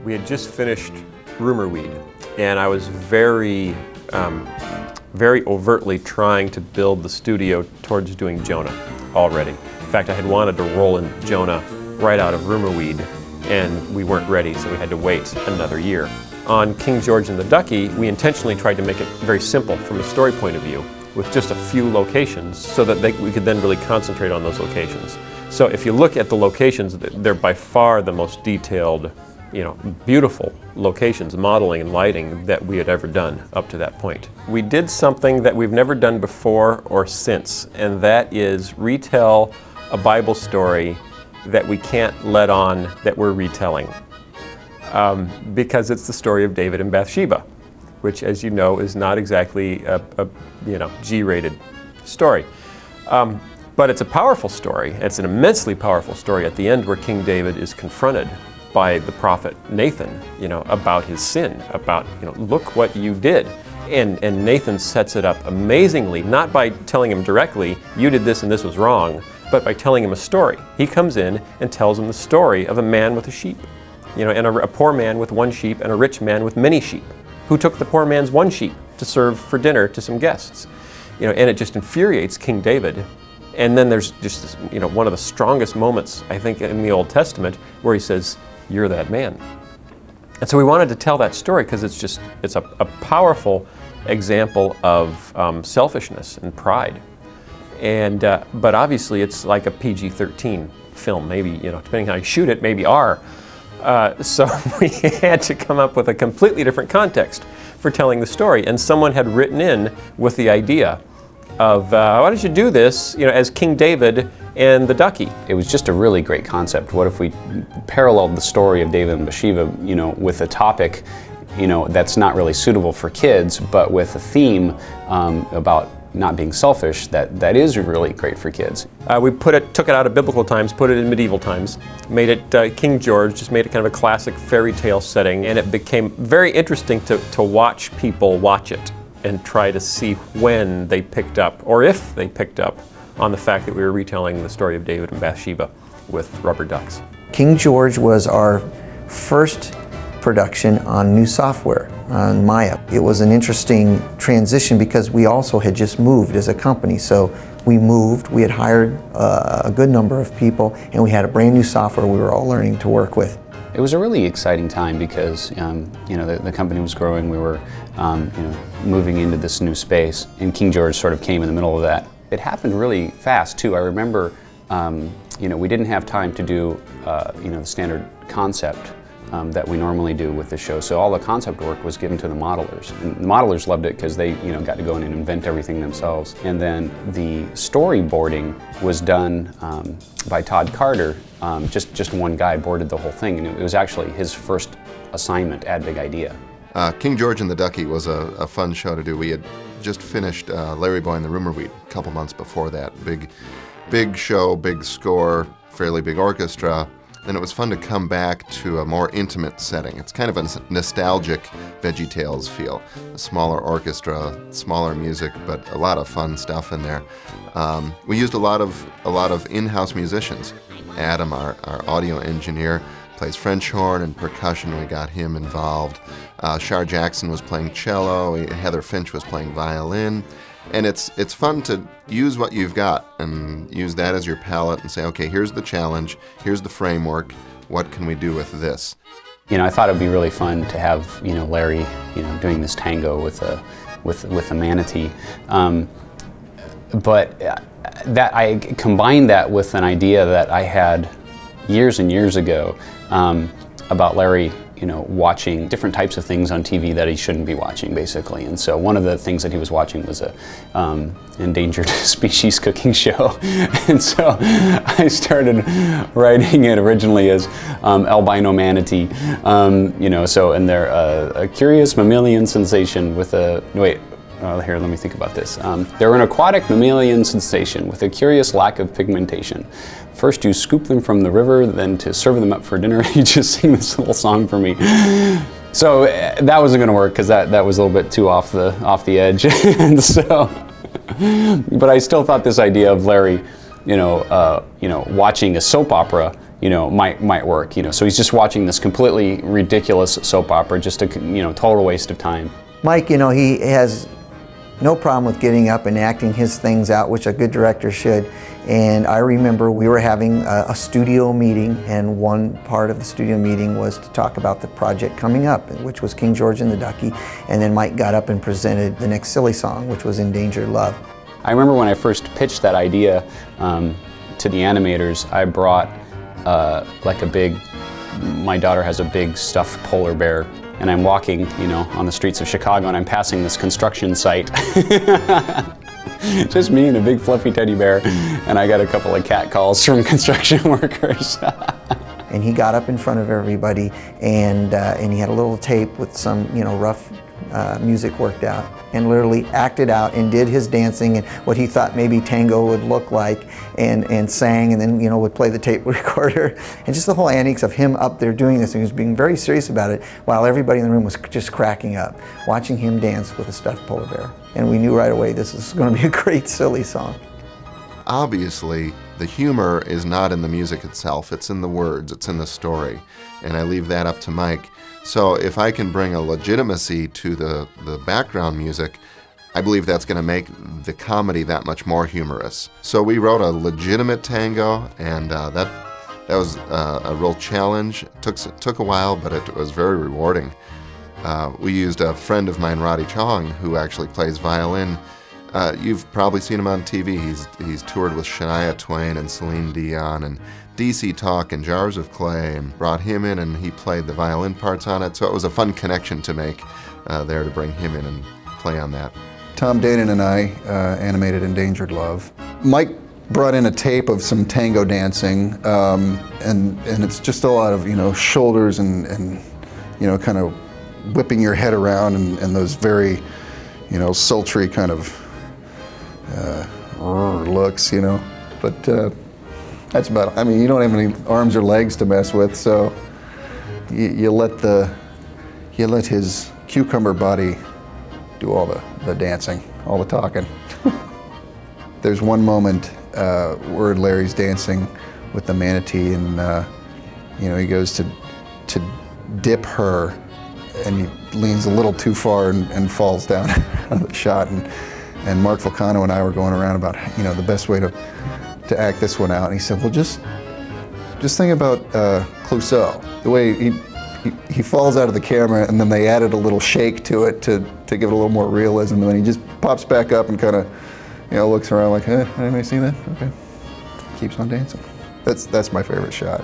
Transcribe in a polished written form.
We had just finished Rumor Weed, and I was very overtly trying to build the studio towards doing Jonah already. In fact, I had wanted to roll in Jonah right out of Rumor Weed, and we weren't ready, so we had to wait another year. On King George and the Ducky, we intentionally tried to make it very simple from a story point of view, with just a few locations, so that we could then really concentrate on those locations. So if you look at the locations, they're by far the most detailed, beautiful locations, modeling and lighting that we had ever done up to that point. We did something that we've never done before or since, and that is retell a Bible story that we can't let on that we're retelling. Because it's the story of David and Bathsheba, which, as you know, is not exactly a G-rated story. But it's a powerful story. It's an immensely powerful story at the end, where King David is confronted by the prophet Nathan, about his sin, about, look what you did. And Nathan sets it up amazingly, not by telling him directly, you did this and this was wrong, but by telling him a story. He comes in and tells him the story of a man with a sheep, and a poor man with one sheep and a rich man with many sheep, who took the poor man's one sheep to serve for dinner to some guests. And it just infuriates King David. And then there's just this, one of the strongest moments, I think, in the Old Testament, where he says, "You're that man." And so we wanted to tell that story because it's a powerful example of selfishness and pride. And but obviously it's like a PG-13 film, maybe, depending how you shoot it, maybe R. So we had to come up with a completely different context for telling the story. And someone had written in with the idea of, why don't you do this, as King David and the Ducky? It was just a really great concept. What if we paralleled the story of David and Bathsheba, with a topic, that's not really suitable for kids, but with a theme about not being selfish that is really great for kids. We took it out of biblical times, put it in medieval times, made it King George, just made it kind of a classic fairy tale setting, and it became very interesting to watch people watch it and try to see when they picked up, or if they picked up, on the fact that we were retelling the story of David and Bathsheba with rubber ducks. King George was our first production on new software, on Maya. It was an interesting transition because we also had just moved as a company. So we moved, we had hired a good number of people, and we had a brand new software we were all learning to work with. It was a really exciting time because the company was growing. We were moving into this new space, and King George sort of came in the middle of that. It happened really fast too. I remember we didn't have time to do the standard concept that we normally do with the show. So all the concept work was given to the modelers. And the modelers loved it because they got to go in and invent everything themselves. And then the storyboarding was done by Todd Carter. Just one guy boarded the whole thing, and it was actually his first assignment at Big Idea. King George and the Ducky was a fun show to do. We had just finished Larry Boy and the Rumor Weed a couple months before that. Big show, big score, fairly big orchestra. And it was fun to come back to a more intimate setting. It's kind of a nostalgic VeggieTales feel. A smaller orchestra, smaller music, but a lot of fun stuff in there. We used a lot of in-house musicians. Adam, our audio engineer, plays French horn and percussion. We got him involved. Shar Jackson was playing cello. Heather Finch was playing violin. And it's fun to use what you've got and use that as your palette and say, okay, here's the challenge, here's the framework, what can we do with this? I thought it'd be really fun to have Larry doing this tango with a manatee, but that I combined that with an idea that I had years and years ago about Larry watching different types of things on TV that he shouldn't be watching, basically. And so one of the things that he was watching was a endangered species cooking show. And so I started writing it originally as albino manatee. And they're a curious mammalian sensation with a, here, let me think about this. They're an aquatic mammalian sensation with a curious lack of pigmentation. First you scoop them from the river, then to serve them up for dinner, you just sing this little song for me. So that wasn't going to work because that was a little bit too off the edge. And so, but I still thought this idea of Larry, watching a soap opera, might work. So he's just watching this completely ridiculous soap opera, just a total waste of time. Mike, he has no problem with getting up and acting his things out, which a good director should. And I remember we were having a studio meeting, and one part of the studio meeting was to talk about the project coming up, which was King George and the Ducky. And then Mike got up and presented the next silly song, which was Endangered Love. I remember when I first pitched that idea to the animators, I brought my daughter has a big stuffed polar bear, and I'm walking, on the streets of Chicago, and I'm passing this construction site. Just me and a big fluffy teddy bear, and I got a couple of cat calls from construction workers. And he got up in front of everybody, and he had a little tape with some, rough music worked out, and literally acted out and did his dancing and what he thought maybe tango would look like, and sang, and then would play the tape recorder, and just the whole antics of him up there doing this, and he was being very serious about it, while everybody in the room was just cracking up, watching him dance with a stuffed polar bear. And we knew right away this is going to be a great silly song. Obviously, the humor is not in the music itself, it's in the words, it's in the story, and I leave that up to Mike. So if I can bring a legitimacy to the background music, I believe that's going to make the comedy that much more humorous. So we wrote a legitimate tango, and that was a real challenge. It took a while, but it was very rewarding. We used a friend of mine, Roddy Chong, who actually plays violin. You've probably seen him on TV. He's toured with Shania Twain and Celine Dion and DC Talk and Jars of Clay, and brought him in, and he played the violin parts on it. So it was a fun connection to make there, to bring him in and play on that. Tom Danon and I animated Endangered Love. Mike brought in a tape of some tango dancing, and it's just a lot of shoulders and kind of whipping your head around, and those very sultry kind of looks, but that's about it. I mean, you don't have any arms or legs to mess with, so you let his cucumber body do all the dancing, all the talking. There's one moment where Larry's dancing with the manatee, and he goes to dip her, and he leans a little too far and falls down out of the shot. And Mark Volcano and I were going around about the best way to act this one out. And he said, well, just think about Clouseau, the way he falls out of the camera, and then they added a little shake to it to give it a little more realism, and then he just pops back up and kind of looks around like, anybody see that? Okay, keeps on dancing. That's my favorite shot.